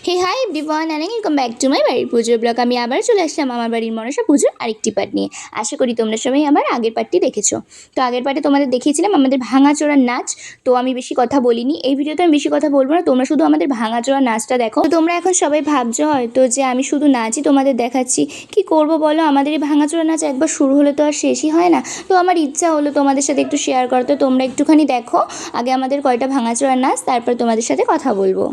Hey hi everyone and welcome back to my বাড়ির পুজোর blog. আমি আবার চলে আসলাম আমার বাড়ির মনসা পুজোর আরেকটি পার্ট নিয়ে। আশা করি তোমরা সবাই আমার আগের পার্টটি দেখেছো। তো আগের পার্টে তোমাদের দেখিয়েছিলাম আমাদের ভাঙাচোরা নাচ। তো আমি বেশি কথা বলিনি, এই ভিডিওতে আমি বেশি কথা বলবো না, তোমরা শুধু আমাদের ভাঙাচোরা নাচটা দেখো। তো তোমরা এখন সবাই ভাবছো হয়তো যে আমি শুধু নাচই তোমাদের দেখাচ্ছি, কি করব বলো, আমাদের এই ভাঙাচোরা নাচ একবার শুরু হলে তো আর শেষই হয় না। তো আমার ইচ্ছা হলো তোমাদের সাথে একটু শেয়ার করতে। তোমরা একটুখানি দেখো আগে আমাদের কয়টা ভাঙাচোরা নাচ, তারপর তোমাদের সাথে কথা বলবো।